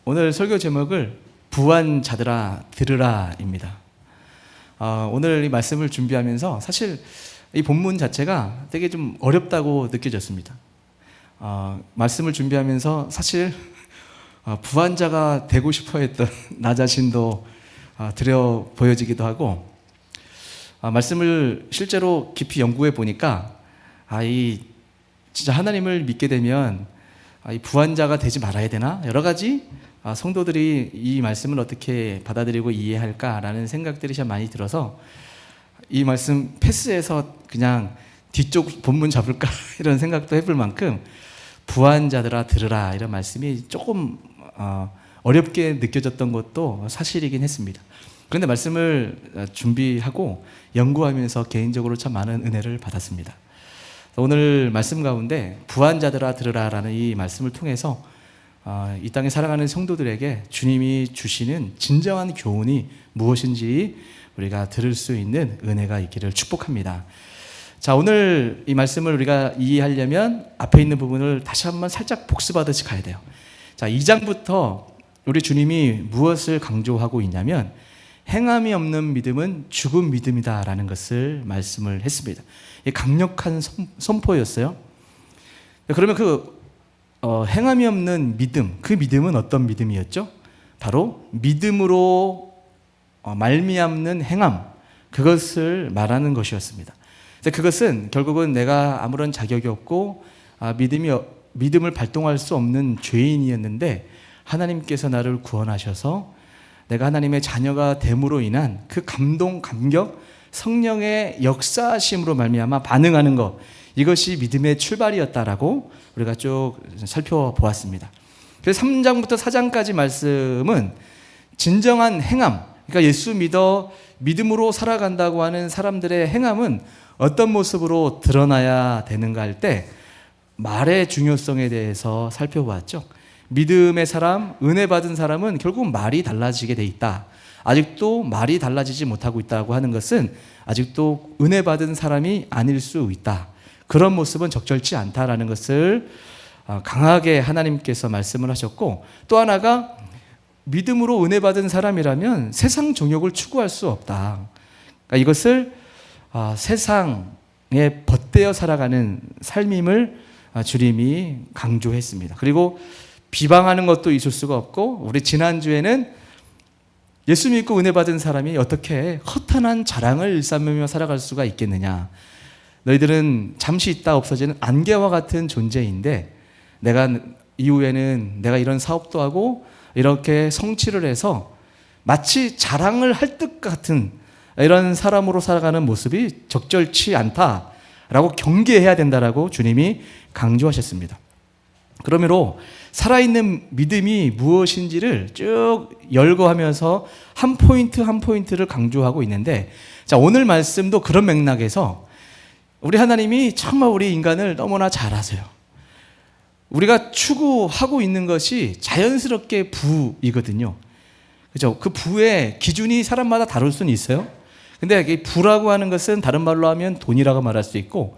오늘 설교 제목을 부한 자들아 들으라입니다. 오늘 이 말씀을 준비하면서 사실 이 본문 자체가 되게 좀 어렵다고 느껴졌습니다. 말씀을 준비하면서 사실 부한 자가 되고 싶어 했던 나 자신도 들여 보여지기도 하고, 말씀을 실제로 깊이 연구해 보니까 이 진짜 하나님을 믿게 되면 이 부한 자가 되지 말아야 되나? 여러 가지 성도들이 이 말씀을 어떻게 받아들이고 이해할까라는 생각들이 참 많이 들어서 이 말씀 패스해서 그냥 뒤쪽 본문 잡을까 이런 생각도 해볼 만큼 부한 자들아 들으라 이런 말씀이 조금 어렵게 느껴졌던 것도 사실이긴 했습니다. 그런데 말씀을 준비하고 연구하면서 개인적으로 참 많은 은혜를 받았습니다. 오늘 말씀 가운데 부한 자들아 들으라라는 이 말씀을 통해서 이 땅에 살아가는 성도들에게 주님이 주시는 진정한 교훈이 무엇인지 우리가 들을 수 있는 은혜가 있기를 축복합니다. 자, 오늘 이 말씀을 우리가 이해하려면 앞에 있는 부분을 다시 한번 살짝 복습하듯이 가야 돼요. 자, 2장부터 우리 주님이 무엇을 강조하고 있냐면 행함이 없는 믿음은 죽은 믿음이다라는 것을 말씀을 했습니다. 강력한 선포였어요. 그러면 행함이 없는 믿음, 그 믿음은 어떤 믿음이었죠? 바로 믿음으로 말미암는 행함, 그것을 말하는 것이었습니다. 그것은 결국은 내가 아무런 자격이 없고 믿음을 발동할 수 없는 죄인이었는데 하나님께서 나를 구원하셔서 내가 하나님의 자녀가 됨으로 인한 그 감동, 감격, 성령의 역사하심으로 말미암아 반응하는 것, 이것이 믿음의 출발이었다라고 우리가 쭉 살펴보았습니다. 그래서 3장부터 4장까지 말씀은 진정한 행함, 그러니까 예수 믿음으로 살아간다고 하는 사람들의 행함은 어떤 모습으로 드러나야 되는가 할 때 말의 중요성에 대해서 살펴보았죠. 믿음의 사람, 은혜 받은 사람은 결국 말이 달라지게 돼 있다. 아직도 말이 달라지지 못하고 있다고 하는 것은 아직도 은혜 받은 사람이 아닐 수 있다. 그런 모습은 적절치 않다라는 것을 강하게 하나님께서 말씀을 하셨고, 또 하나가 믿음으로 은혜 받은 사람이라면 세상 정욕을 추구할 수 없다. 그러니까 이것을 세상에 벗대어 살아가는 삶임을 주님이 강조했습니다. 그리고 비방하는 것도 있을 수가 없고, 우리 지난주에는 예수 믿고 은혜 받은 사람이 어떻게 허탄한 자랑을 일삼으며 살아갈 수가 있겠느냐. 너희들은 잠시 있다 없어지는 안개와 같은 존재인데 내가 이후에는 내가 이런 사업도 하고 이렇게 성취를 해서 마치 자랑을 할 것 같은 이런 사람으로 살아가는 모습이 적절치 않다라고 경계해야 된다라고 주님이 강조하셨습니다. 그러므로 살아있는 믿음이 무엇인지를 쭉 열거하면서 한 포인트 한 포인트를 강조하고 있는데, 자, 오늘 말씀도 그런 맥락에서 우리 하나님이 정말 우리 인간을 너무나 잘 아세요. 우리가 추구하고 있는 것이 자연스럽게 부이거든요. 그죠? 그 부의 기준이 사람마다 다를 수는 있어요. 근데 이 부라고 하는 것은 다른 말로 하면 돈이라고 말할 수 있고,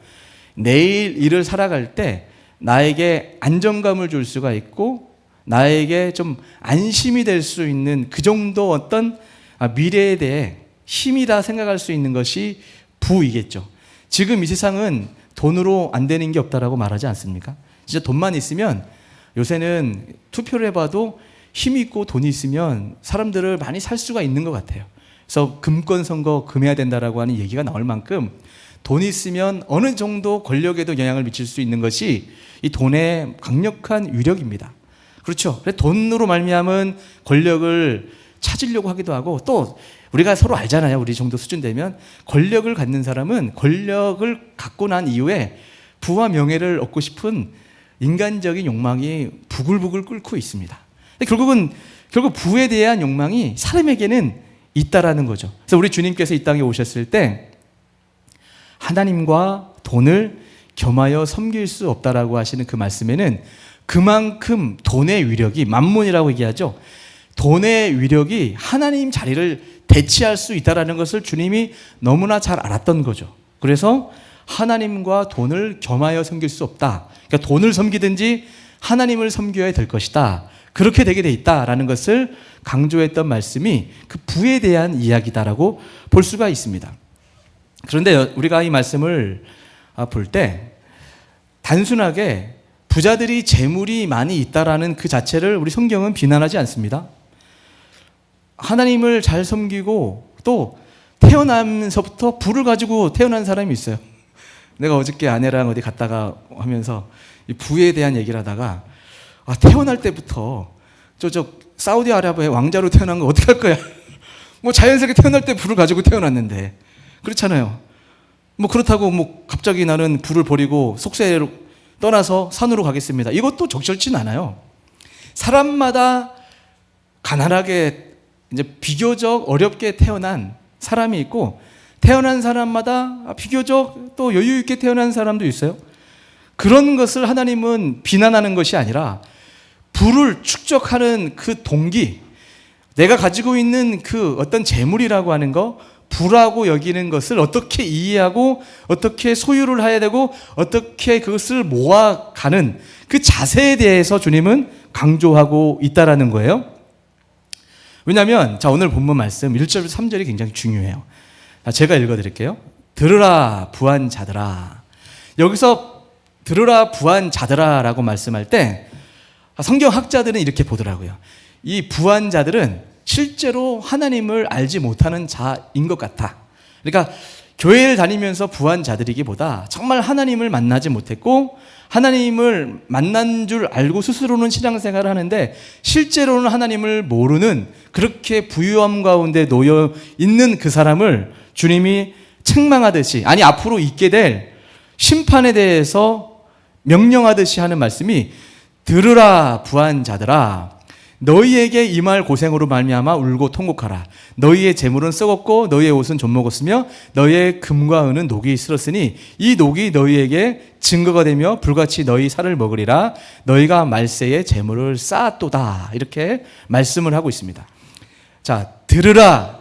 내일 일을 살아갈 때 나에게 안정감을 줄 수가 있고 나에게 좀 안심이 될 수 있는 그 정도 어떤 미래에 대해 힘이다 생각할 수 있는 것이 부이겠죠. 지금 이 세상은 돈으로 안 되는 게 없다라고 말하지 않습니까? 진짜 돈만 있으면 요새는 투표를 해봐도 힘이 있고 돈이 있으면 사람들을 많이 살 수가 있는 것 같아요. 그래서 금권 선거 금해야 된다라고 하는 얘기가 나올 만큼 돈이 있으면 어느 정도 권력에도 영향을 미칠 수 있는 것이 이 돈의 강력한 위력입니다. 그렇죠. 그래서 돈으로 말미암은 권력을 찾으려고 하기도 하고, 또 우리가 서로 알잖아요. 우리 정도 수준 되면 권력을 갖는 사람은 권력을 갖고 난 이후에 부와 명예를 얻고 싶은 인간적인 욕망이 부글부글 끓고 있습니다. 결국 부에 대한 욕망이 사람에게는 있다라는 거죠. 그래서 우리 주님께서 이 땅에 오셨을 때 하나님과 돈을 겸하여 섬길 수 없다라고 하시는 그 말씀에는 그만큼 돈의 위력이, 만몬이라고 얘기하죠. 돈의 위력이 하나님 자리를 대체할 수 있다라는 것을 주님이 너무나 잘 알았던 거죠. 그래서 하나님과 돈을 겸하여 섬길 수 없다. 그러니까 돈을 섬기든지 하나님을 섬겨야 될 것이다. 그렇게 되게 돼 있다라는 것을 강조했던 말씀이 그 부에 대한 이야기다라고 볼 수가 있습니다. 그런데 우리가 이 말씀을 볼 때 단순하게 부자들이 재물이 많이 있다라는 그 자체를 우리 성경은 비난하지 않습니다. 하나님을 잘 섬기고 또 태어나면서부터 부를 가지고 태어난 사람이 있어요. 내가 어저께 아내랑 어디 갔다가 하면서 이 부에 대한 얘기를 하다가 태어날 때부터 저 사우디아라비아의 왕자로 태어난 거 어떻게 할 거야? 뭐 자연스럽게 태어날 때 부를 가지고 태어났는데 그렇잖아요. 뭐 그렇다고 뭐 갑자기 나는 부를 버리고 속세로 떠나서 산으로 가겠습니다. 이것도 적절치는 않아요. 사람마다 가난하게 이제 비교적 어렵게 태어난 사람이 있고 태어난 사람마다 비교적 또 여유 있게 태어난 사람도 있어요. 그런 것을 하나님은 비난하는 것이 아니라 부를 축적하는 그 동기, 내가 가지고 있는 그 어떤 재물이라고 하는 거, 부라고 여기는 것을 어떻게 이해하고 어떻게 소유를 해야 되고 어떻게 그것을 모아가는 그 자세에 대해서 주님은 강조하고 있다라는 거예요. 왜냐하면 오늘 본문 말씀 1절 3절이 굉장히 중요해요. 제가 읽어드릴게요. 들으라 부한 자들아. 여기서 들으라 부한 자들아 라고 말씀할 때 성경학자들은 이렇게 보더라고요. 이 부한 자들은 실제로 하나님을 알지 못하는 자인 것 같아. 그러니까 교회를 다니면서 부한 자들이기보다 정말 하나님을 만나지 못했고 하나님을 만난 줄 알고 스스로는 신앙생활을 하는데 실제로는 하나님을 모르는 그렇게 부유함 가운데 놓여 있는 그 사람을 주님이 책망하듯이 아니 앞으로 있게 될 심판에 대해서 명령하듯이 하는 말씀이 들으라 부한 자들아 너희에게 임할 고생으로 말미암아 울고 통곡하라. 너희의 재물은 썩었고 너희의 옷은 좀먹었으며 너희의 금과 은은 녹이 슬었으니 이 녹이 너희에게 증거가 되며 불같이 너희 살을 먹으리라. 너희가 말세에 재물을 쌓았도다. 이렇게 말씀을 하고 있습니다. 자, 들으라.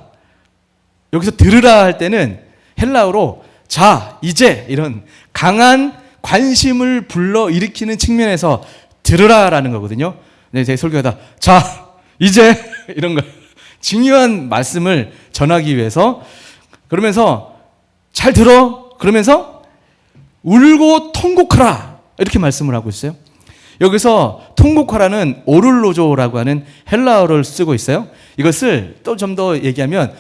여기서 들으라 할 때는 헬라어로 자, 이제 이런 강한 관심을 불러일으키는 측면에서 들으라라는 거거든요. 네, 제 설교하다 자 이제 이런 거 중요한 말씀을 전하기 위해서 그러면서 잘 들어 그러면서 울고 통곡하라 이렇게 말씀을 하고 있어요. 여기서 통곡하라는 오를로조라고 하는 헬라어를 쓰고 있어요. 이것을 또 좀 더 얘기하면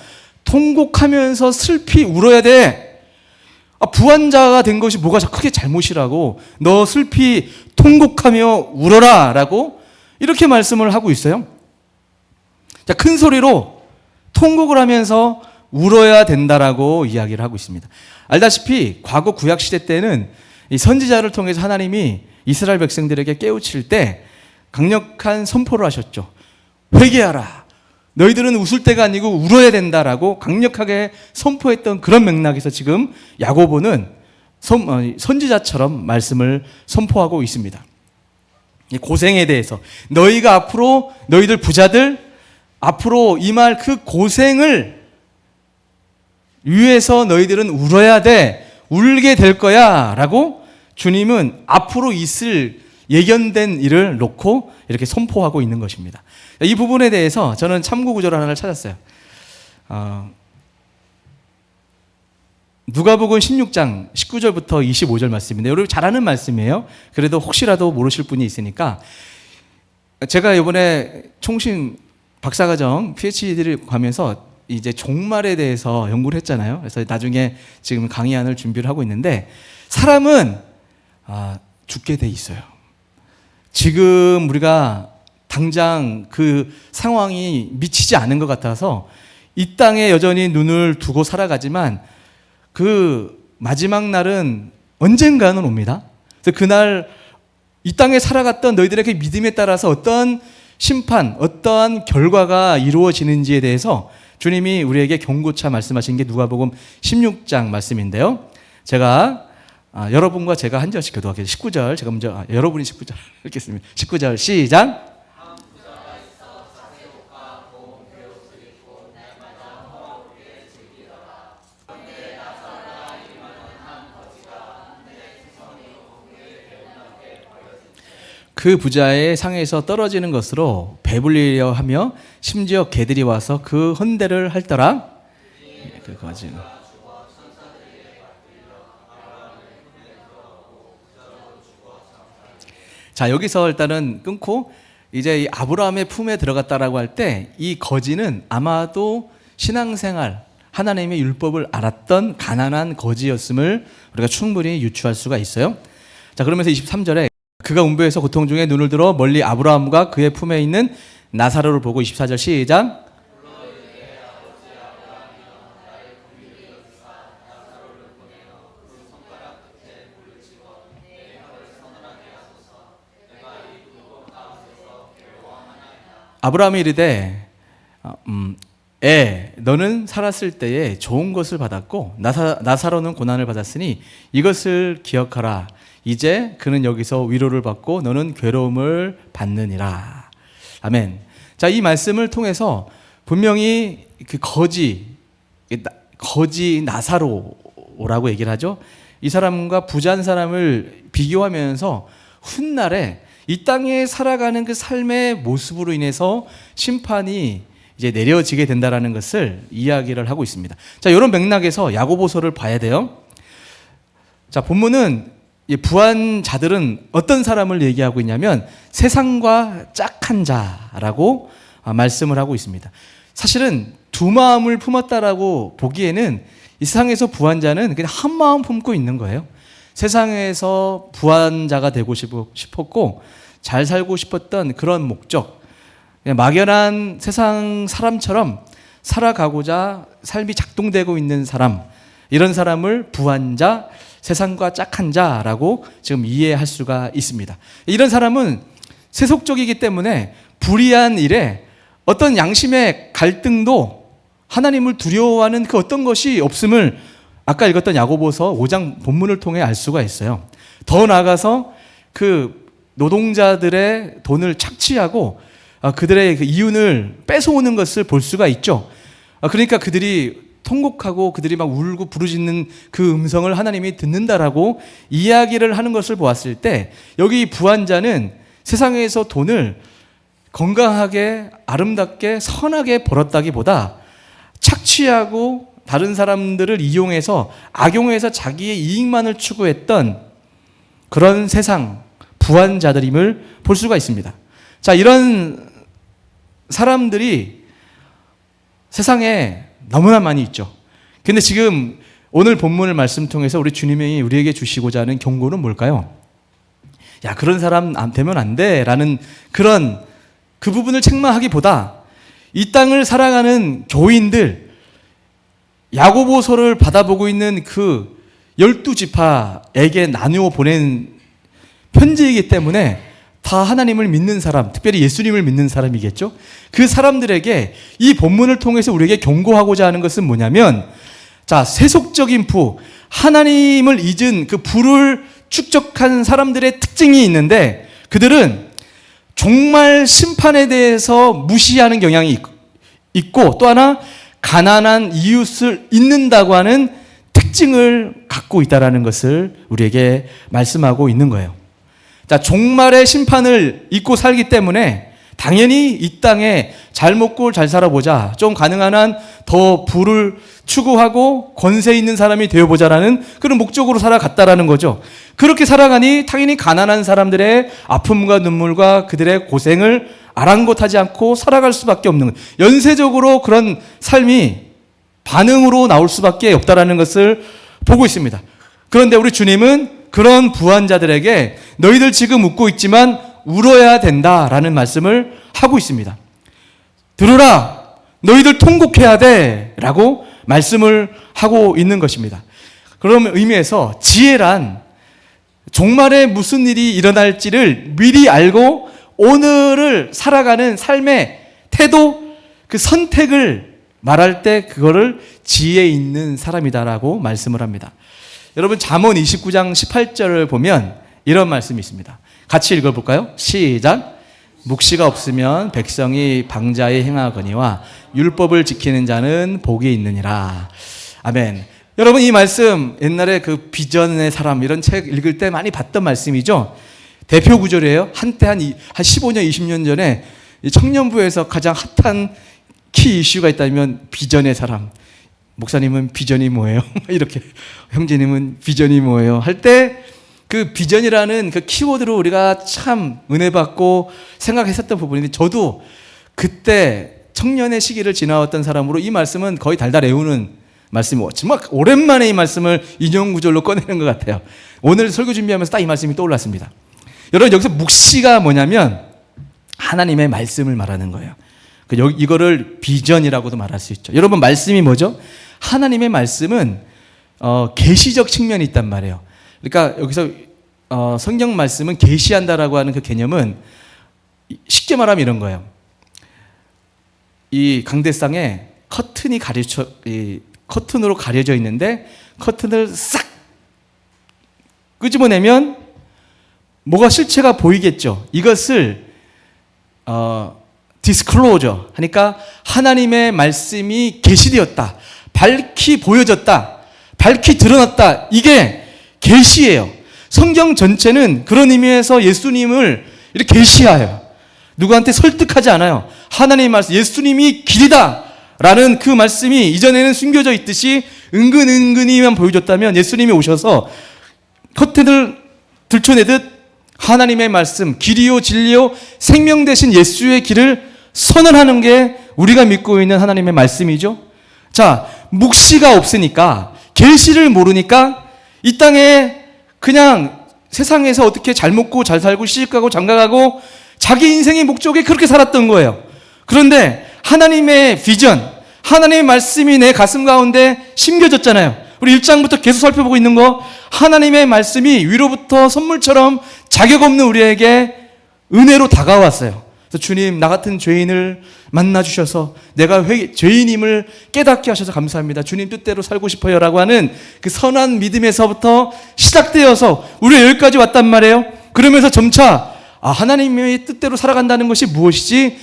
통곡하면서 슬피 울어야 돼. 부한자가 된 것이 뭐가 크게 잘못이라고 너 슬피 통곡하며 울어라 라고 이렇게 말씀을 하고 있어요. 자, 큰 소리로 통곡을 하면서 울어야 된다라고 이야기를 하고 있습니다. 알다시피 과거 구약 시대 때는 이 선지자를 통해서 하나님이 이스라엘 백성들에게 깨우칠 때 강력한 선포를 하셨죠. 회개하라. 너희들은 웃을 때가 아니고 울어야 된다라고 강력하게 선포했던 그런 맥락에서 지금 야고보는 선지자처럼 말씀을 선포하고 있습니다. 고생에 대해서 너희가 앞으로 너희들 부자들 앞으로 임할 그 고생을 위해서 너희들은 울어야 돼. 울게 될 거야 라고 주님은 앞으로 있을 예견된 일을 놓고 이렇게 선포하고 있는 것입니다. 이 부분에 대해서 저는 참고 구절 하나를 찾았어요. 누가복음 16장 19절부터 25절 말씀인데 여러분 잘 아는 말씀이에요. 그래도 혹시라도 모르실 분이 있으니까 제가 이번에 총신 박사과정 PhD를 가면서 이제 종말에 대해서 연구를 했잖아요. 그래서 나중에 지금 강의안을 준비를 하고 있는데 사람은 죽게 돼 있어요. 지금 우리가 당장 그 상황이 미치지 않은 것 같아서 이 땅에 여전히 눈을 두고 살아가지만 그 마지막 날은 언젠가는 옵니다. 그래서 그날 이 땅에 살아갔던 너희들에게 믿음에 따라서 어떤 심판, 어떠한 결과가 이루어지는지에 대해서 주님이 우리에게 경고차 말씀하신 게 누가복음 16장 말씀인데요. 제가 여러분과 제가 한 절씩 교도하겠습니다. 19절 제가 먼저 여러분이 19절 읽겠습니다. 19절 시작. 그 부자의 상에서 떨어지는 것으로 배불리려 하며 심지어 개들이 와서 그 헌대를 할더라. 그 거지는. 자, 여기서 일단은 끊고 이제 이 아브라함의 품에 들어갔다라고 할 때 이 거지는 아마도 신앙생활, 하나님의 율법을 알았던 가난한 거지였음을 우리가 충분히 유추할 수가 있어요. 자, 그러면서 23절에 그가 음부에서 고통 중에 눈을 들어 멀리 아브라함과 그의 품에 있는 나사로를 보고 24절 시작. 아브라함이 이르되 너는 살았을 때에 좋은 것을 받았고 나사로는 고난을 받았으니 이것을 기억하라. 이제 그는 여기서 위로를 받고 너는 괴로움을 받느니라. 아멘. 자, 이 말씀을 통해서 분명히 그 거지 나사로라고 얘기를 하죠. 이 사람과 부자한 사람을 비교하면서 훗날에 이 땅에 살아가는 그 삶의 모습으로 인해서 심판이 이제 내려지게 된다라는 것을 이야기를 하고 있습니다. 자, 이런 맥락에서 야고보서를 봐야 돼요. 자, 본문은 부한 자들은 어떤 사람을 얘기하고 있냐면 세상과 짝한 자라고 말씀을 하고 있습니다. 사실은 두 마음을 품었다라고 보기에는 이 세상에서 부한 자는 그냥 한 마음 품고 있는 거예요. 세상에서 부한 자가 되고 싶었고 잘 살고 싶었던 그런 목적, 막연한 세상 사람처럼 살아가고자 삶이 작동되고 있는 사람, 이런 사람을 부한 자, 세상과 짝한 자라고 지금 이해할 수가 있습니다. 이런 사람은 세속적이기 때문에 불의한 일에 어떤 양심의 갈등도 하나님을 두려워하는 그 어떤 것이 없음을 아까 읽었던 야고보서 5장 본문을 통해 알 수가 있어요. 더 나아가서 그 노동자들의 돈을 착취하고 그들의 그 이윤을 뺏어오는 것을 볼 수가 있죠. 그러니까 그들이 통곡하고 그들이 막 울고 부르짖는 그 음성을 하나님이 듣는다라고 이야기를 하는 것을 보았을 때 여기 부한 자는 세상에서 돈을 건강하게 아름답게 선하게 벌었다기보다 착취하고 다른 사람들을 이용해서 악용해서 자기의 이익만을 추구했던 그런 세상 부한 자들임을 볼 수가 있습니다. 자, 이런 사람들이 세상에 너무나 많이 있죠. 근데 지금 오늘 본문을 말씀 통해서 우리 주님이 우리에게 주시고자 하는 경고는 뭘까요? 야, 그런 사람 되면 안 돼 라는 그런 그 부분을 책망하기보다 이 땅을 살아가는 교인들, 야고보서를 받아보고 있는 그 12지파에게 나누어 보낸 편지이기 때문에 다 하나님을 믿는 사람, 특별히 예수님을 믿는 사람이겠죠. 그 사람들에게 이 본문을 통해서 우리에게 경고하고자 하는 것은 뭐냐면, 자, 세속적인 부, 하나님을 잊은 그 부를 축적한 사람들의 특징이 있는데 그들은 종말 심판에 대해서 무시하는 경향이 있고 또 하나 가난한 이웃을 잊는다고 하는 특징을 갖고 있다는 것을 우리에게 말씀하고 있는 거예요. 자, 종말의 심판을 잊고 살기 때문에 당연히 이 땅에 잘 먹고 잘 살아보자, 좀 가능한 한 더 부를 추구하고 권세 있는 사람이 되어보자라는 그런 목적으로 살아갔다라는 거죠. 그렇게 살아가니 당연히 가난한 사람들의 아픔과 눈물과 그들의 고생을 아랑곳하지 않고 살아갈 수밖에 없는, 연쇄적으로 그런 삶이 반응으로 나올 수밖에 없다라는 것을 보고 있습니다. 그런데 우리 주님은 그런 부한 자들에게 너희들 지금 웃고 있지만 울어야 된다라는 말씀을 하고 있습니다. 들으라, 너희들 통곡해야 돼 라고 말씀을 하고 있는 것입니다. 그런 의미에서 지혜란 종말에 무슨 일이 일어날지를 미리 알고 오늘을 살아가는 삶의 태도, 그 선택을 말할 때 그거를 지혜 있는 사람이다라고 말씀을 합니다. 여러분, 잠언 29장 18절을 보면 이런 말씀이 있습니다. 같이 읽어볼까요? 시작. 묵시가 없으면 백성이 방자에 행하거니와 율법을 지키는 자는 복이 있느니라. 아멘. 여러분, 이 말씀 옛날에 그 비전의 사람 이런 책 읽을 때 많이 봤던 말씀이죠. 대표 구절이에요. 한때 한 15년, 20년 전에 이 청년부에서 가장 핫한 키 이슈가 있다면 비전의 사람. 목사님은 비전이 뭐예요? 이렇게 형제님은 비전이 뭐예요? 할 때 그 비전이라는 그 키워드로 우리가 참 은혜 받고 생각했었던 부분인데, 저도 그때 청년의 시기를 지나왔던 사람으로 이 말씀은 거의 달달 외우는 말씀이고, 정말 오랜만에 이 말씀을 인용 구절로 꺼내는 것 같아요. 오늘 설교 준비하면서 딱 이 말씀이 떠올랐습니다. 여러분, 여기서 묵시가 뭐냐면 하나님의 말씀을 말하는 거예요. 이거를 비전이라고도 말할 수 있죠. 여러분, 말씀이 뭐죠? 하나님의 말씀은 계시적 측면이 있단 말이에요. 그러니까 여기서 성경 말씀은 계시한다라고 하는 그 개념은 쉽게 말하면 이런 거예요. 이 강대상에 커튼으로 가려져 있는데, 커튼을 싹 끄집어내면 뭐가 실체가 보이겠죠. 이것을 디스클로저 하니까 하나님의 말씀이 계시되었다, 밝히 보여졌다, 밝히 드러났다. 이게 계시예요. 성경 전체는 그런 의미에서 예수님을 이렇게 계시하여 누구한테 설득하지 않아요. 하나님의 말씀, 예수님이 길이다 라는 그 말씀이 이전에는 숨겨져 있듯이 은근히만 보여줬다면, 예수님이 오셔서 커튼을 들춰내듯 하나님의 말씀, 길이요 진리요 생명 되신 예수의 길을 선언하는 게 우리가 믿고 있는 하나님의 말씀이죠. 자, 묵시가 없으니까, 계시를 모르니까 이 땅에 그냥 세상에서 어떻게 잘 먹고 잘 살고 시집가고 장가가고 자기 인생의 목적에 그렇게 살았던 거예요. 그런데 하나님의 비전, 하나님의 말씀이 내 가슴 가운데 심겨졌잖아요. 우리 1장부터 계속 살펴보고 있는 거, 하나님의 말씀이 위로부터 선물처럼 자격 없는 우리에게 은혜로 다가왔어요. 그래서 주님, 나 같은 죄인을 만나주셔서 내가 죄인임을 깨닫게 하셔서 감사합니다. 주님 뜻대로 살고 싶어요 라고 하는 그 선한 믿음에서부터 시작되어서 우리가 여기까지 왔단 말이에요. 그러면서 점차 하나님의 뜻대로 살아간다는 것이 무엇이지?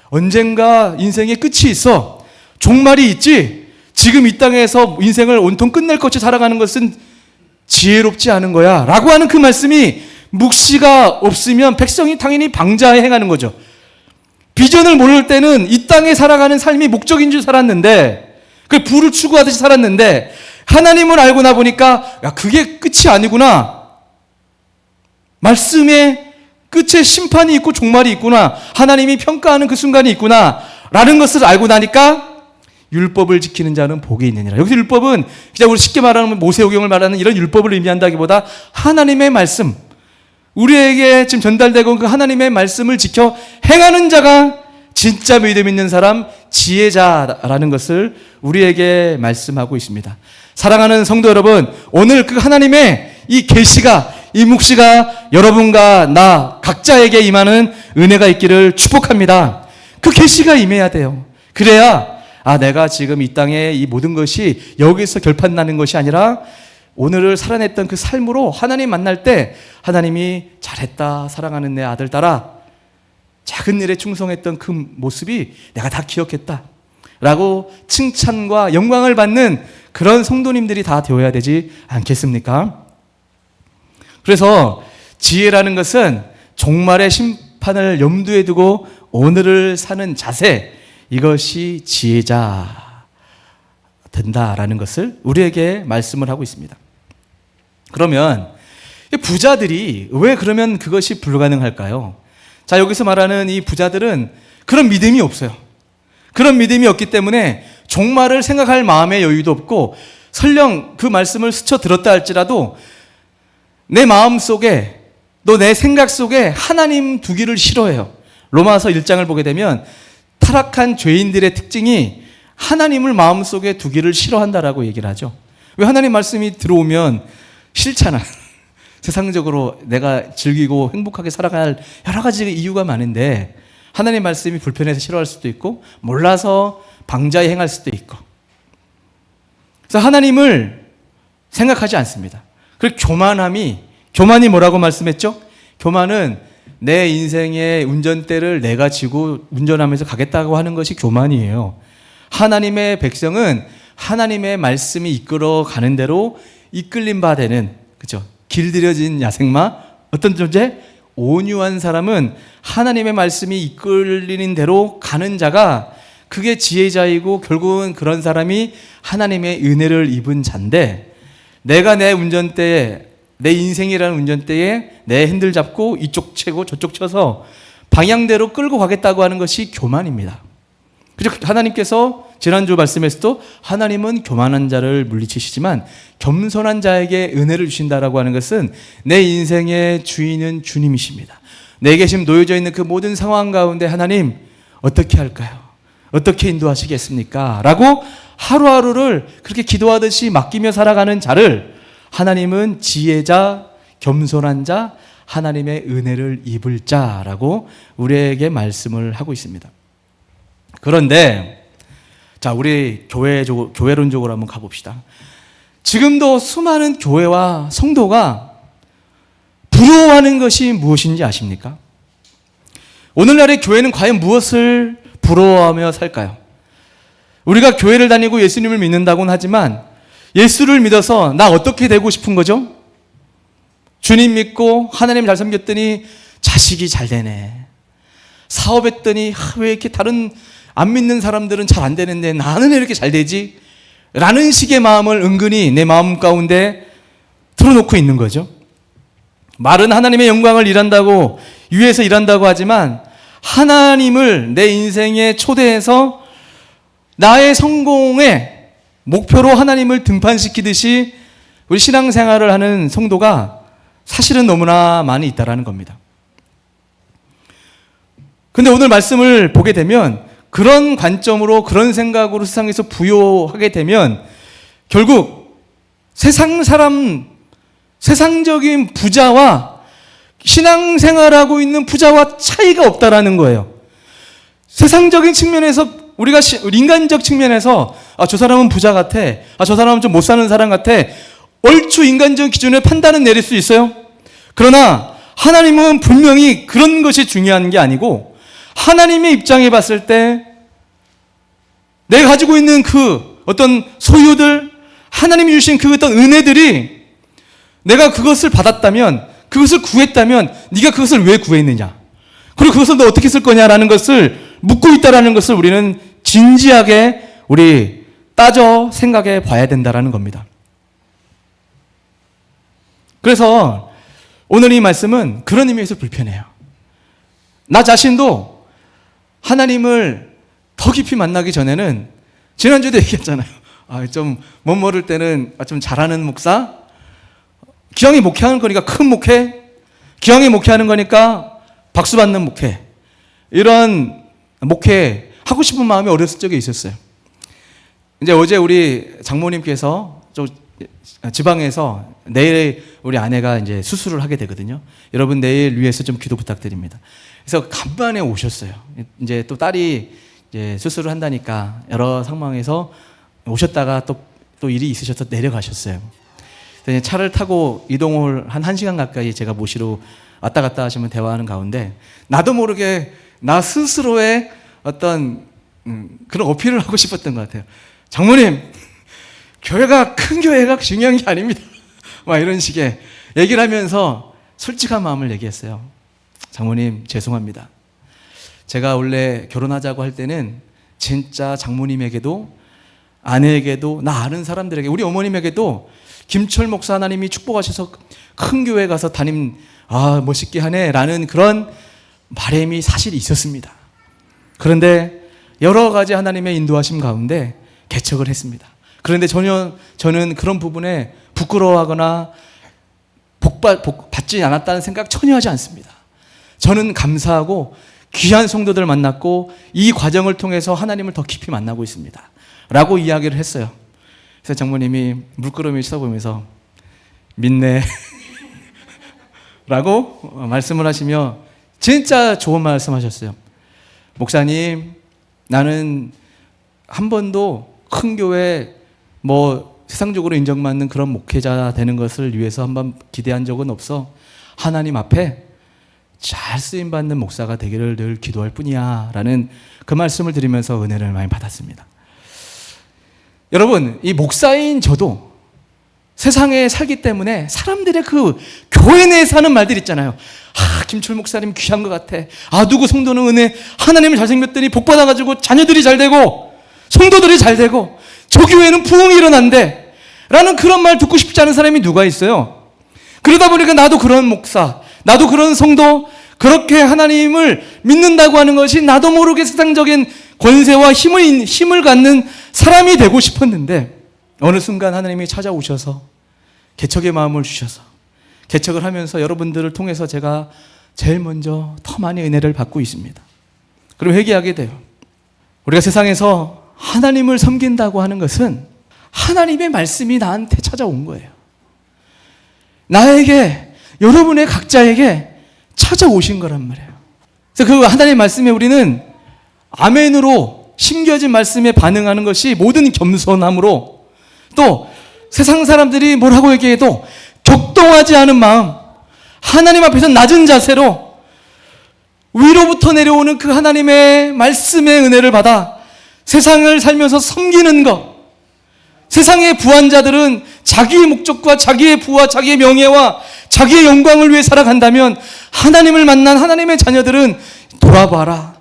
언젠가 인생의 끝이 있어. 종말이 있지. 지금 이 땅에서 인생을 온통 끝낼 것이 살아가는 것은 지혜롭지 않은 거야 라고 하는 그 말씀이, 묵시가 없으면 백성이 당연히 방자에 행하는 거죠. 비전을 모를 때는 이 땅에 살아가는 삶이 목적인 줄 살았는데, 그 부를 추구하듯이 살았는데, 하나님을 알고 나 보니까 그게 끝이 아니구나. 말씀의 끝에 심판이 있고 종말이 있구나. 하나님이 평가하는 그 순간이 있구나 라는 것을 알고 나니까 율법을 지키는 자는 복이 있느니라. 여기서 율법은 그냥 우리 쉽게 말하는 모세오경을 말하는 이런 율법을 의미한다기보다 하나님의 말씀, 우리에게 지금 전달되고 그 하나님의 말씀을 지켜 행하는 자가 진짜 믿음 있는 사람, 지혜자라는 것을 우리에게 말씀하고 있습니다. 사랑하는 성도 여러분, 오늘 그 하나님의 이 계시가, 이 묵시가 여러분과 나 각자에게 임하는 은혜가 있기를 축복합니다. 그 계시가 임해야 돼요. 그래야 내가 지금 이 땅에 이 모든 것이 여기서 결판나는 것이 아니라 오늘을 살아냈던 그 삶으로 하나님 만날 때 하나님이 잘했다, 사랑하는 내 아들 딸아, 작은 일에 충성했던 그 모습이 내가 다 기억했다 라고 칭찬과 영광을 받는 그런 성도님들이 다 되어야 되지 않겠습니까? 그래서 지혜라는 것은 종말의 심판을 염두에 두고 오늘을 사는 자세, 이것이 지혜자 된다라는 것을 우리에게 말씀을 하고 있습니다. 그러면 부자들이 왜 그러면 그것이 불가능할까요? 자, 여기서 말하는 이 부자들은 그런 믿음이 없어요. 그런 믿음이 없기 때문에 종말을 생각할 마음의 여유도 없고, 설령 그 말씀을 스쳐 들었다 할지라도 내 마음 속에, 또 내 생각 속에 하나님 두기를 싫어해요. 로마서 1장을 보게 되면 타락한 죄인들의 특징이 하나님을 마음속에 두기를 싫어한다라고 얘기를 하죠. 왜? 하나님 말씀이 들어오면 싫잖아. 세상적으로 내가 즐기고 행복하게 살아갈 여러 가지 이유가 많은데, 하나님 말씀이 불편해서 싫어할 수도 있고, 몰라서 방자에 행할 수도 있고, 그래서 하나님을 생각하지 않습니다. 그리고 교만이 뭐라고 말씀했죠? 교만은 내 인생의 운전대를 내가 지고 운전하면서 가겠다고 하는 것이 교만이에요. 하나님의 백성은 하나님의 말씀이 이끌어 가는 대로 이끌림 바 되는, 그죠? 길들여진 야생마, 어떤 존재? 온유한 사람은 하나님의 말씀이 이끌리는 대로 가는 자가 그게 지혜자이고 결국은 그런 사람이 하나님의 은혜를 입은 자인데 내가 내 운전대에 내 인생이라는 운전대에 내 핸들 잡고 이쪽 채고 저쪽 쳐서 방향대로 끌고 가겠다고 하는 것이 교만입니다. 그래서 하나님께서 지난주 말씀에서도 하나님은 교만한 자를 물리치시지만 겸손한 자에게 은혜를 주신다라고 하는 것은 내 인생의 주인은 주님이십니다. 내게 지금 놓여져 있는 그 모든 상황 가운데 하나님 어떻게 할까요? 어떻게 인도하시겠습니까? 라고 하루하루를 그렇게 기도하듯이 맡기며 살아가는 자를 하나님은 지혜자, 겸손한 자, 하나님의 은혜를 입을 자라고 우리에게 말씀을 하고 있습니다. 그런데 자, 우리 교회론적으로 한번 가봅시다. 지금도 수많은 교회와 성도가 부러워하는 것이 무엇인지 아십니까? 오늘날의 교회는 과연 무엇을 부러워하며 살까요? 우리가 교회를 다니고 예수님을 믿는다고는 하지만 예수를 믿어서 나 어떻게 되고 싶은 거죠? 주님 믿고 하나님 잘 섬겼더니 자식이 잘 되네. 사업했더니 왜 이렇게 다른 안 믿는 사람들은 잘 안 되는데 나는 왜 이렇게 잘 되지? 라는 식의 마음을 은근히 내 마음 가운데 틀어놓고 있는 거죠. 말은 하나님의 영광을 일한다고 위해서 일한다고 하지만 하나님을 내 인생에 초대해서 나의 성공의 목표로 하나님을 등판시키듯이 우리 신앙생활을 하는 성도가 사실은 너무나 많이 있다라는 겁니다. 근데 오늘 말씀을 보게 되면 그런 관점으로 그런 생각으로 세상에서 부요하게 되면 결국 세상적인 부자와 신앙생활하고 있는 부자와 차이가 없다라는 거예요. 세상적인 측면에서 우리가 인간적 측면에서 저 사람은 부자 같아. 저 사람은 좀 못 사는 사람 같아. 얼추 인간적 기준을 판단은 내릴 수 있어요. 그러나 하나님은 분명히 그런 것이 중요한 게 아니고 하나님의 입장에 봤을 때 내가 가지고 있는 그 어떤 소유들, 하나님이 주신 그 어떤 은혜들이 내가 그것을 받았다면, 그것을 구했다면 네가 그것을 왜 구했느냐, 그리고 그것을 너 어떻게 쓸 거냐라는 것을 묻고 있다라는 것을 우리는 진지하게 우리 따져 생각해 봐야 된다라는 겁니다. 그래서 오늘 이 말씀은 그런 의미에서 불편해요. 나 자신도 하나님을 더 깊이 만나기 전에는 지난주에도 얘기했잖아요. 좀 못 모를 때는 좀 잘하는 목사, 기왕이 목회하는 거니까 큰 목회, 기왕이 목회하는 거니까 박수 받는 목회, 이런 목회 하고 싶은 마음이 어렸을 적에 있었어요. 이제 어제 우리 장모님께서 좀 지방에서 내일 우리 아내가 이제 수술을 하게 되거든요. 여러분 내일 위해서 좀 기도 부탁드립니다. 그래서 간만에 오셨어요. 이제 또 딸이 이제 수술을 한다니까 여러 상황에서 오셨다가 또 일이 있으셔서 내려가셨어요. 그래서 차를 타고 이동을 한 1시간 가까이 제가 모시러 왔다 갔다 하시면 대화하는 가운데 나도 모르게 나 스스로의 어떤 그런 어필을 하고 싶었던 것 같아요. 장모님, 큰 교회가 중요한 게 아닙니다. 막 이런 식의 얘기를 하면서 솔직한 마음을 얘기했어요. 장모님, 죄송합니다. 제가 원래 결혼하자고 할 때는 진짜 장모님에게도 아내에게도 나 아는 사람들에게 우리 어머님에게도 김철 목사 하나님이 축복하셔서 큰 교회 가서 멋있게 하네 라는 그런 바람이 사실 있었습니다. 그런데 여러 가지 하나님의 인도하심 가운데 개척을 했습니다. 그런데 전혀 저는 그런 부분에 부끄러워하거나 복받지 않았다는 생각 전혀 하지 않습니다. 저는 감사하고 귀한 성도들을 만났고 이 과정을 통해서 하나님을 더 깊이 만나고 있습니다 라고 이야기를 했어요. 그래서 장모님이 물끄러미 쳐다보면서 믿네 라고 말씀을 하시며 진짜 좋은 말씀 하셨어요. 목사님, 나는 한 번도 큰 교회 세상적으로 인정받는 그런 목회자 되는 것을 위해서 한번 기대한 적은 없어. 하나님 앞에 잘 쓰임받는 목사가 되기를 늘 기도할 뿐이야 라는 그 말씀을 드리면서 은혜를 많이 받았습니다. 여러분, 이 목사인 저도 세상에 살기 때문에 사람들의 그 교회 내에서 하는 말들 있잖아요. 김철 목사님 귀한 것 같아. 누구 성도는 은혜, 하나님을 잘생겼더니 복 받아가지고 자녀들이 잘 되고 성도들이 잘 되고 저 교회는 부흥이 일어난대 라는 그런 말 듣고 싶지 않은 사람이 누가 있어요? 그러다 보니까 나도 그런 목사, 나도 그런 성도, 그렇게 하나님을 믿는다고 하는 것이 나도 모르게 세상적인 권세와 힘을 갖는 사람이 되고 싶었는데, 어느 순간 하나님이 찾아오셔서 개척의 마음을 주셔서 개척을 하면서 여러분들을 통해서 제가 제일 먼저 더 많이 은혜를 받고 있습니다. 그럼 회개하게 돼요. 우리가 세상에서 하나님을 섬긴다고 하는 것은 하나님의 말씀이 나한테 찾아온 거예요. 나에게, 여러분의 각자에게 찾아오신 거란 말이에요. 그래서 그 하나님의 말씀에 우리는 아멘으로 심겨진 말씀에 반응하는 것이 모든 겸손함으로, 또 세상 사람들이 뭐라고 얘기해도 격동하지 않은 마음, 하나님 앞에서 낮은 자세로 위로부터 내려오는 그 하나님의 말씀의 은혜를 받아 세상을 살면서 섬기는 것. 세상의 부한 자들은 자기의 목적과 자기의 부와 자기의 명예와 자기의 영광을 위해 살아간다면, 하나님을 만난 하나님의 자녀들은 돌아봐라,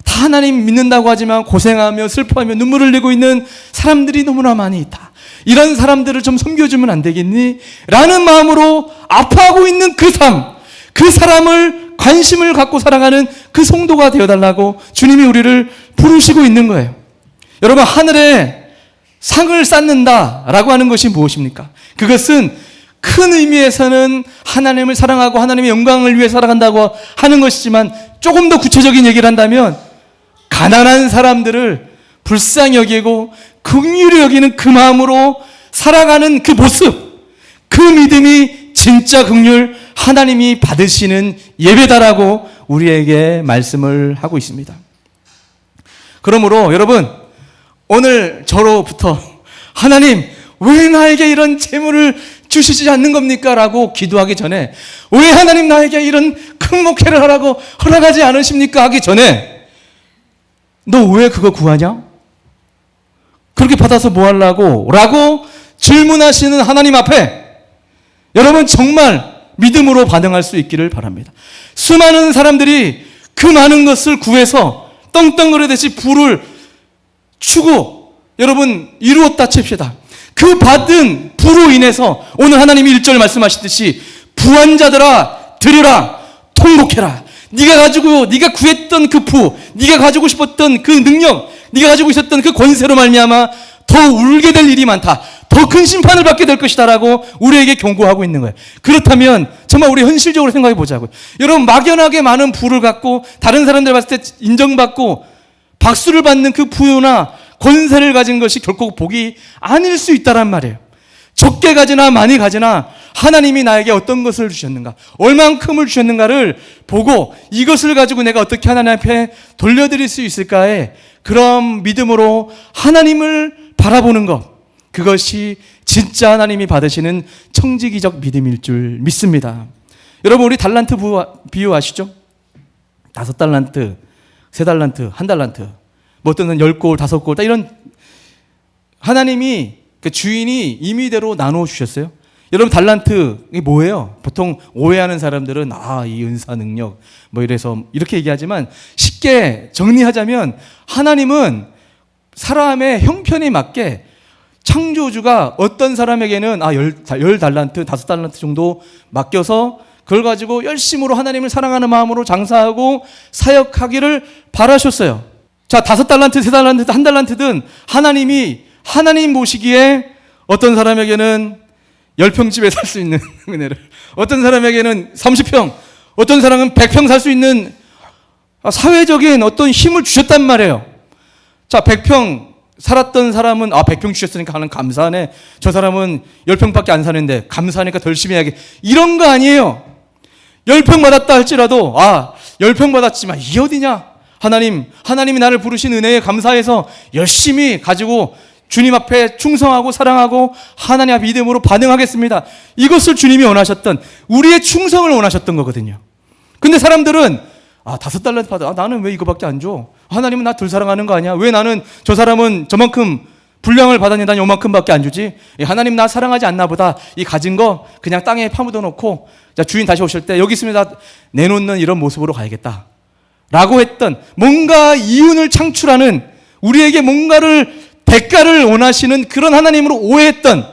다 하나님 믿는다고 하지만 고생하며 슬퍼하며 눈물을 흘리고 있는 사람들이 너무나 많이 있다. 이런 사람들을 좀 섬겨주면 안 되겠니? 라는 마음으로 아파하고 있는 그 삶, 그 사람을 관심을 갖고 살아가는 그 성도가 되어달라고 주님이 우리를 부르시고 있는 거예요. 여러분, 하늘에 상을 쌓는다라고 하는 것이 무엇입니까? 그것은 큰 의미에서는 하나님을 사랑하고 하나님의 영광을 위해 살아간다고 하는 것이지만, 조금 더 구체적인 얘기를 한다면 가난한 사람들을 불쌍히 여기고 긍휼히 여기는 그 마음으로 살아가는 그 모습, 그 믿음이 진짜 긍휼, 하나님이 받으시는 예배다라고 우리에게 말씀을 하고 있습니다. 그러므로 여러분, 오늘 저로부터 하나님 왜 나에게 이런 재물을 주시지 않는 겁니까? 라고 기도하기 전에, 왜 하나님 나에게 이런 큰 목회를 하라고 허락하지 않으십니까? 하기 전에, 너 왜 그거 구하냐? 그렇게 받아서 뭐 하려고? 라고 질문하시는 하나님 앞에 여러분 정말 믿음으로 반응할 수 있기를 바랍니다. 수많은 사람들이 그 많은 것을 구해서 떵떵거리듯이 부를 추구, 여러분 이루었다 칩시다. 그 받은 부로 인해서 오늘 하나님이 1절 말씀하시듯이 부한 자들아 들으라, 통곡해라. 네가 구했던 그 부, 네가 가지고 싶었던 그 능력, 네가 가지고 있었던 그 권세로 말미암아 더 울게 될 일이 많다, 더 큰 심판을 받게 될 것이다 라고 우리에게 경고하고 있는 거예요. 그렇다면 정말 우리 현실적으로 생각해 보자고요. 여러분, 막연하게 많은 부를 갖고 다른 사람들 봤을 때 인정받고 박수를 받는 그 부유나 권세를 가진 것이 결코 복이 아닐 수 있다란 말이에요. 적게 가지나 많이 가지나 하나님이 나에게 어떤 것을 주셨는가, 얼만큼을 주셨는가를 보고 이것을 가지고 내가 어떻게 하나님 앞에 돌려드릴 수 있을까에 그런 믿음으로 하나님을 바라보는 것, 그것이 진짜 하나님이 받으시는 청지기적 믿음일 줄 믿습니다. 여러분, 우리 달란트 비유 아시죠? 5달란트, 3달란트, 1달란트, 뭐 어떤 건 10골, 5골, 이런 하나님이 그 주인이 임의대로 나누어 주셨어요. 여러분, 달란트, 이게 뭐예요? 보통 오해하는 사람들은 이 은사 능력 뭐 이래서 이렇게 얘기하지만, 쉽게 정리하자면 하나님은 사람의 형편에 맞게 창조주가 어떤 사람에게는 10달란트, 5달란트 정도 맡겨서 그걸 가지고 열심으로 하나님을 사랑하는 마음으로 장사하고 사역하기를 바라셨어요. 자, 5달란트, 3달란트, 1달란트든 하나님이 하나님 보시기에 어떤 사람에게는 10평집에 살 수 있는 은혜를, 어떤 사람에게는 30평, 어떤 사람은 100평 살 수 있는 사회적인 어떤 힘을 주셨단 말이에요. 자, 100평 살았던 사람은 100평 주셨으니까 하는 감사하네. 저 사람은 10평밖에 안 사는데 감사하니까 더 열심히 해야겠. 이런 거 아니에요. 10평 받았다 할지라도 10평 받았지만 이게 어디냐? 하나님이 나를 부르신 은혜에 감사해서 열심히 가지고 주님 앞에 충성하고 사랑하고 하나님 앞 믿음으로 반응하겠습니다. 이것을 주님이 원하셨던, 우리의 충성을 원하셨던 거거든요. 근데 사람들은 5달란트 받아. 나는 왜 이거밖에 안 줘? 하나님은 나 덜 사랑하는 거 아니야? 왜 나는, 저 사람은 저만큼 분량을 받았니? 난 요만큼밖에 안 주지. 하나님 나 사랑하지 않나 보다. 이 가진 거 그냥 땅에 파묻어 놓고 자, 주인 다시 오실 때 여기 있으면 다 내놓는 이런 모습으로 가야겠다 라고 했던, 뭔가 이윤을 창출하는, 우리에게 뭔가를 대가를 원하시는 그런 하나님으로 오해했던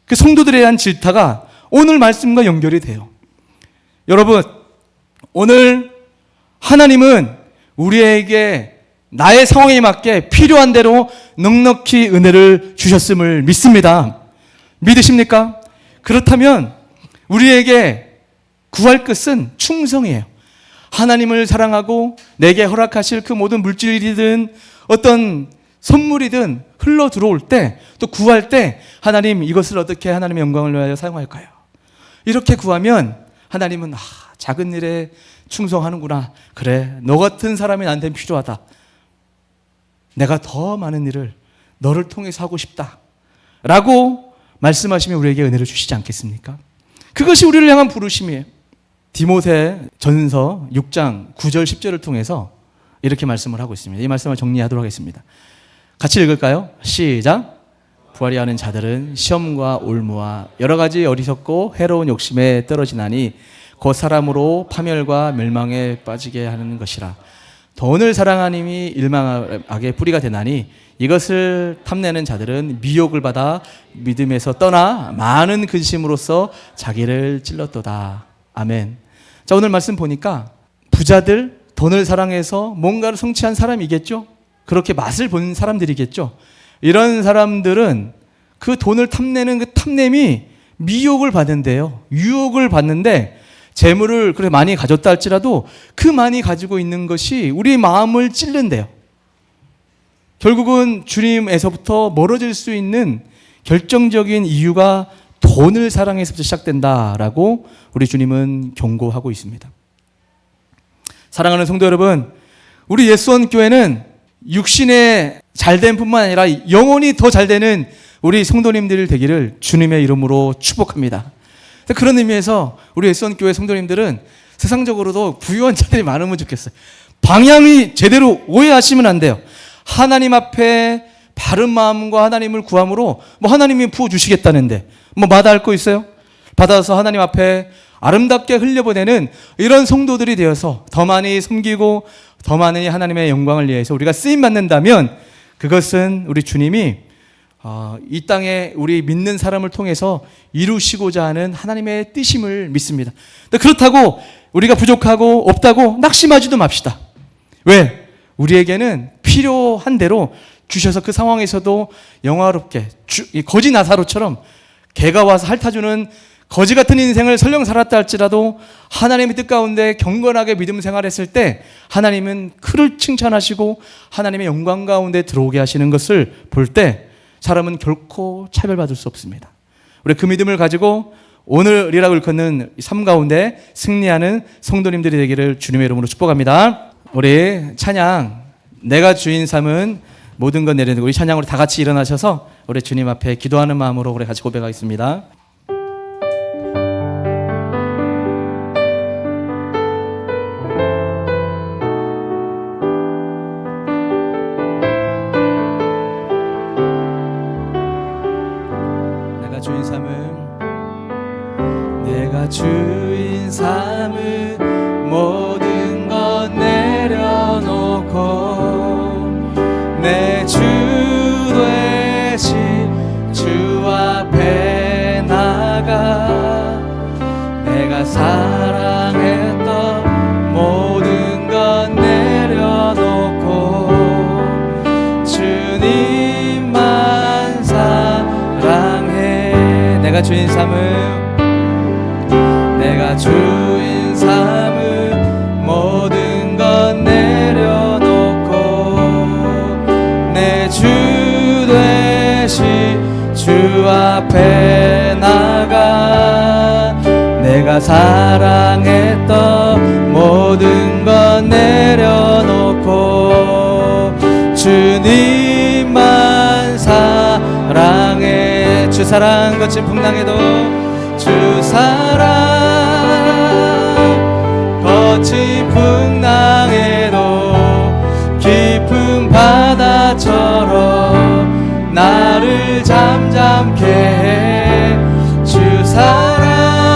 그 성도들에 대한 질타가 오늘 말씀과 연결이 돼요. 여러분, 오늘 하나님은 우리에게 나의 상황에 맞게 필요한 대로 넉넉히 은혜를 주셨음을 믿습니다. 믿으십니까? 그렇다면 우리에게 구할 것은 충성이에요. 하나님을 사랑하고 내게 허락하실 그 모든 물질이든 어떤 선물이든 흘러 들어올 때, 또 구할 때 하나님 이것을 어떻게 하나님의 영광을 위하여 사용할까요? 이렇게 구하면 하나님은 작은 일에 충성하는구나. 그래, 너 같은 사람이 나한테는 필요하다. 내가 더 많은 일을 너를 통해서 하고 싶다 라고 말씀하시면 우리에게 은혜를 주시지 않겠습니까? 그것이 우리를 향한 부르심이에요. 디모데 전서 6장 9절 10절을 통해서 이렇게 말씀을 하고 있습니다. 이 말씀을 정리하도록 하겠습니다. 같이 읽을까요? 시작. 부활이 하는 자들은 시험과 올무와 여러 가지 어리석고 해로운 욕심에 떨어지나니 곧 사람으로 파멸과 멸망에 빠지게 하는 것이라. 돈을 사랑하님이 일망하게 뿌리가 되나니 이것을 탐내는 자들은 미혹을 받아 믿음에서 떠나 많은 근심으로써 자기를 찔렀도다. 아멘. 자, 오늘 말씀 보니까 부자들, 돈을 사랑해서 뭔가를 성취한 사람이겠죠? 그렇게 맛을 본 사람들이겠죠? 이런 사람들은 그 돈을 탐내는 그 탐냄이 미혹을 받는데요. 유혹을 받는데 재물을 그래 많이 가졌다 할지라도 그 많이 가지고 있는 것이 우리 마음을 찔른대요. 결국은 주님에서부터 멀어질 수 있는 결정적인 이유가 돈을 사랑해서부터 시작된다라고 우리 주님은 경고하고 있습니다. 사랑하는 성도 여러분, 우리 예수원교회는 육신의 잘됨 뿐만 아니라 영혼이 더 잘되는 우리 성도님들 되기를 주님의 이름으로 축복합니다. 그런 의미에서 우리 예수원교회 성도님들은 세상적으로도 부유한 자들이 많으면 좋겠어요. 방향이 제대로 오해하시면 안 돼요. 하나님 앞에 바른 마음과 하나님을 구함으로 하나님이 부어주시겠다는데 마다할 거 있어요? 받아서 하나님 앞에 아름답게 흘려보내는 이런 성도들이 되어서 더 많이 섬기고 더 많이 하나님의 영광을 위해서 우리가 쓰임받는다면 그것은 우리 주님이 이 땅에 우리 믿는 사람을 통해서 이루시고자 하는 하나님의 뜻임을 믿습니다. 그렇다고 우리가 부족하고 없다고 낙심하지도 맙시다. 왜? 우리에게는 필요한 대로 주셔서 그 상황에서도 영화롭게 거지 나사로처럼 개가 와서 핥아주는 거지 같은 인생을 설령 살았다 할지라도 하나님의 뜻 가운데 경건하게 믿음 생활했을 때 하나님은 그를 칭찬하시고 하나님의 영광 가운데 들어오게 하시는 것을 볼 때 사람은 결코 차별받을 수 없습니다. 우리 그 믿음을 가지고 오늘이라고 일컫는 삶 가운데 승리하는 성도님들이 되기를 주님의 이름으로 축복합니다. 우리 찬양 내가 주인 삼은 모든 것 내려놓고 우리 찬양으로 다 같이 일어나셔서 우리 주님 앞에 기도하는 마음으로 우리 같이 고백하겠습니다. 내가 주인 삼은 모든 것 내려놓고 내 주 되신 주 앞에 나가 내가 사랑했던 모든 것 내려놓고 주님만 사랑해. 내가 주인 삼은 내가 주인 삼은 모든 것 내려놓고 내 주 되신 주 앞에 나가 내가 사랑했던 모든 것 내려놓고 주님만 사랑해. 주 사랑 거친 풍랑에도 주 사랑 거친 풍랑에도 깊은 바다처럼 사랑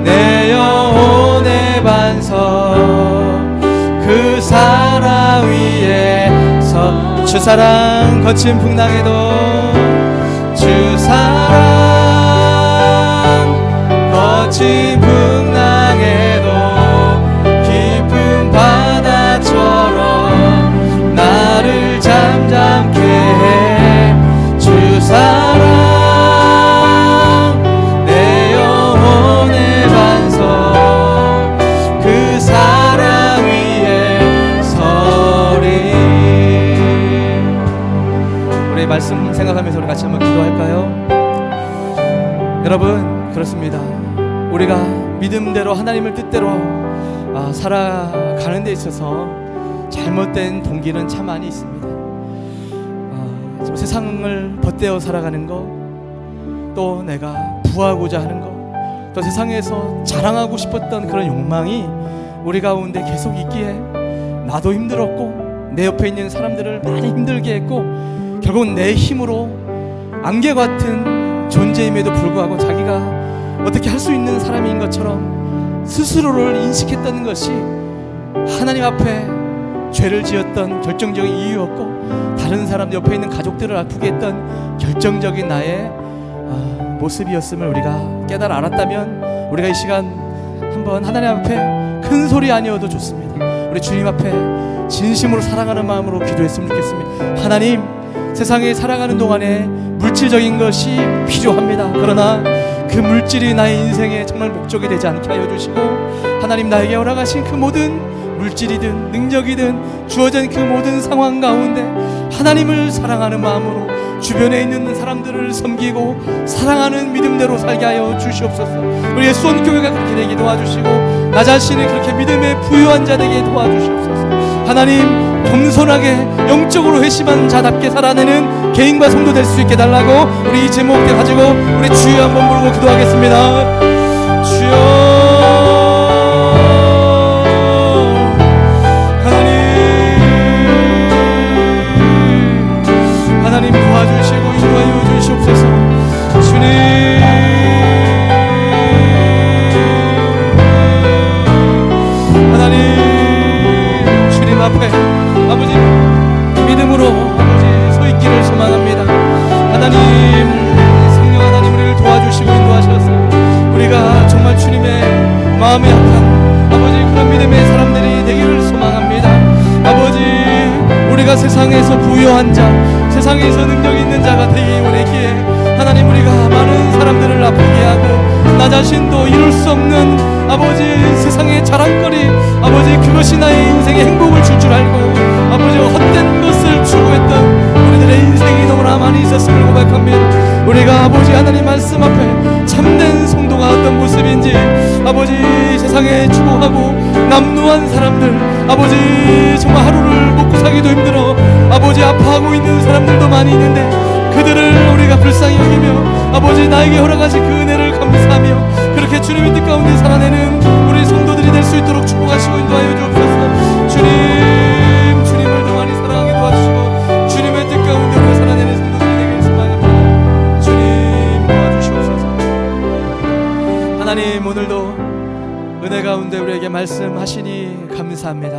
내 영혼의 반석 그 사랑 위에서 주 사랑 거친 풍랑에도 주 사랑 거친 풍랑에도 깊은 바다처럼 나를 잠잠케 해 주 사랑 내 영혼의 반석 그 사랑 위에 서리. 우리 말씀 생각하면서 우리 같이 한번 기도할까요? 여러분, 그렇습니다. 우리가 믿음대로 하나님을 뜻대로 살아가는 데 있어서 잘못된 동기는 참 많이 있습니다. 세상을 벗대어 살아가는 것, 또 내가 부하고자 하는 것, 또 세상에서 자랑하고 싶었던 그런 욕망이 우리 가운데 계속 있기에 나도 힘들었고 내 옆에 있는 사람들을 많이 힘들게 했고 결국 내 힘으로 안개 같은 존재임에도 불구하고 자기가 어떻게 할 수 있는 사람인 것처럼 스스로를 인식했던 것이 하나님 앞에 죄를 지었던 결정적인 이유였고 다른 사람 옆에 있는 가족들을 아프게 했던 결정적인 나의 모습이었음을 우리가 깨달아 알았다면 우리가 이 시간 한번 하나님 앞에 큰 소리 아니어도 좋습니다. 우리 주님 앞에 진심으로 사랑하는 마음으로 기도했으면 좋겠습니다. 하나님, 세상에 살아가는 동안에 물질적인 것이 필요합니다. 그러나 그 물질이 나의 인생에 정말 목적이 되지 않게 하여 주시고 하나님 나에게 허락하신 그 모든 물질이든 능력이든 주어진 그 모든 상황 가운데 하나님을 사랑하는 마음으로 주변에 있는 사람들을 섬기고 사랑하는 믿음대로 살게 하여 주시옵소서. 우리 예수원 교회가 그렇게 되게 도와주시고 나 자신을 그렇게 믿음에 부유한 자 되게 도와주시옵소서. 하나님, 겸손하게 영적으로 회심한 자답게 살아내는 개인과 성도 될 수 있게 달라고 우리 이 제목들 가지고 우리 주여 한번 부르고 기도하겠습니다. 주여, 하나님 도와주시고 인도하여 주시옵소서. 주님, 하나님, 주님 앞에 아버지 믿음으로 아버지 서 있기를 소망합니다. 하나님, 성령 하나님 우리를 도와주시고 인도하셔서 우리가 정말 주님의 마음에 합한 아버지 그런 믿음의 사람들이 되기를 소망합니다. 아버지, 우리가 세상에서 부유한 자, 세상에서 능력 있는 자가 되기 원하기에 하나님, 우리가 많은 사람들을 아프게 하고 나 자신도 이룰 수 없는 아버지 세상의 자랑거리, 아버지 그것이 나의 인생의 행복을 줄 줄 알고 아버지 헛된 것을 추구했던 우리들의 인생이 너무나 많이 있었음을 고백합니다. 우리가 아버지 하나님 말씀 앞에 참된 성도가 어떤 모습인지 아버지 세상에 추구하고 남루한 사람들, 아버지 정말 하루를 먹고 사기도 힘들어 아버지 아파하고 있는 사람들도 많이 있는데 그들을 우리가 불쌍히 여기며 아버지 나에게 허락하신 그 은혜를 감사하며 그렇게 주님의 뜻 가운데 살아내는 우리 성도들이 될 수 있도록 축복하시고 인도하여 주옵소서. 주님, 주님을 더 많이 사랑하게 도와주시고 주님의 뜻 가운데 우리가 살아내는 성도들이 되기를 소망합니다. 주님 도와주시옵소서. 하나님, 오늘도 은혜 가운데 우리에게 말씀하시니 감사합니다.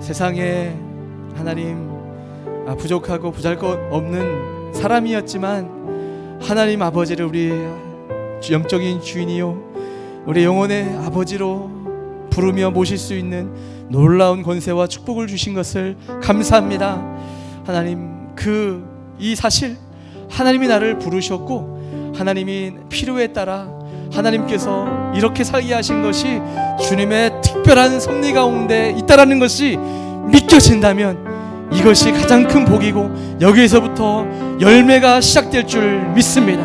세상에 하나님 부족하고 보잘것없는 사람이었지만 하나님 아버지를 우리 영적인 주인이요 우리 영혼의 아버지로 부르며 모실 수 있는 놀라운 권세와 축복을 주신 것을 감사합니다. 하나님, 이 사실 하나님이 나를 부르셨고 하나님이 필요에 따라 하나님께서 이렇게 살게 하신 것이 주님의 특별한 섭리 가운데 있다라는 것이 믿겨진다면 이것이 가장 큰 복이고 여기에서부터 열매가 시작될 줄 믿습니다.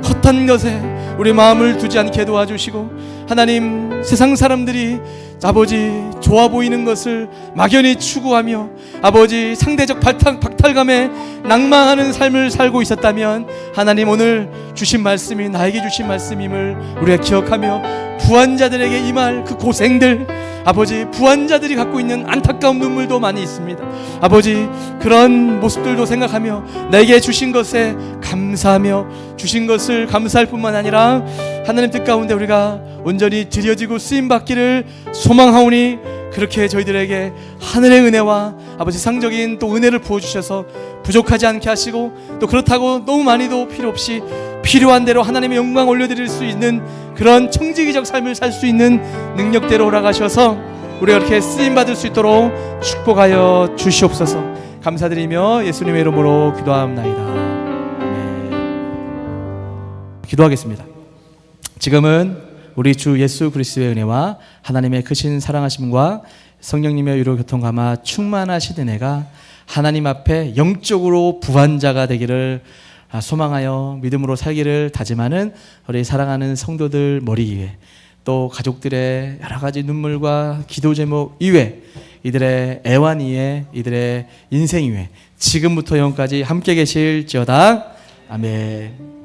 헛한 것에 우리 마음을 두지 않게 도와주시고 하나님, 세상 사람들이 아버지 좋아 보이는 것을 막연히 추구하며 아버지 상대적 박탈감에 낭망하는 삶을 살고 있었다면 하나님, 오늘 주신 말씀이 나에게 주신 말씀임을 우리가 기억하며 부한자들에게 임할 그 고생들, 아버지, 부한자들이 갖고 있는 안타까운 눈물도 많이 있습니다. 아버지, 그런 모습들도 생각하며 내게 주신 것에 감사하며 주신 것을 감사할 뿐만 아니라 하나님 뜻 가운데 우리가 온전히 드려지고 쓰임받기를 소망하오니, 그렇게 저희들에게 하늘의 은혜와 아버지 상적인 또 은혜를 부어주셔서 부족하지 않게 하시고, 또 그렇다고 너무 많이도 필요 없이 필요한 대로 하나님의 영광 올려드릴 수 있는 그런 청지기적 삶을 살 수 있는 능력대로 허락하셔서 우리가 이렇게 쓰임받을 수 있도록 축복하여 주시옵소서. 감사드리며 예수님의 이름으로 기도하옵나이다. 아멘. 기도하겠습니다. 지금은 우리 주 예수 그리스도의 은혜와 하나님의 크신 사랑하심과 성령님의 위로 교통감화 충만하신 은혜가 하나님 앞에 영적으로 부한자가 되기를 소망하여 믿음으로 살기를 다짐하는 우리 사랑하는 성도들 머리 위에, 또 가족들의 여러 가지 눈물과 기도 제목 이외, 이들의 애환 위에, 이들의 인생 위에 지금부터 영원까지 함께 계실지어다. 아멘.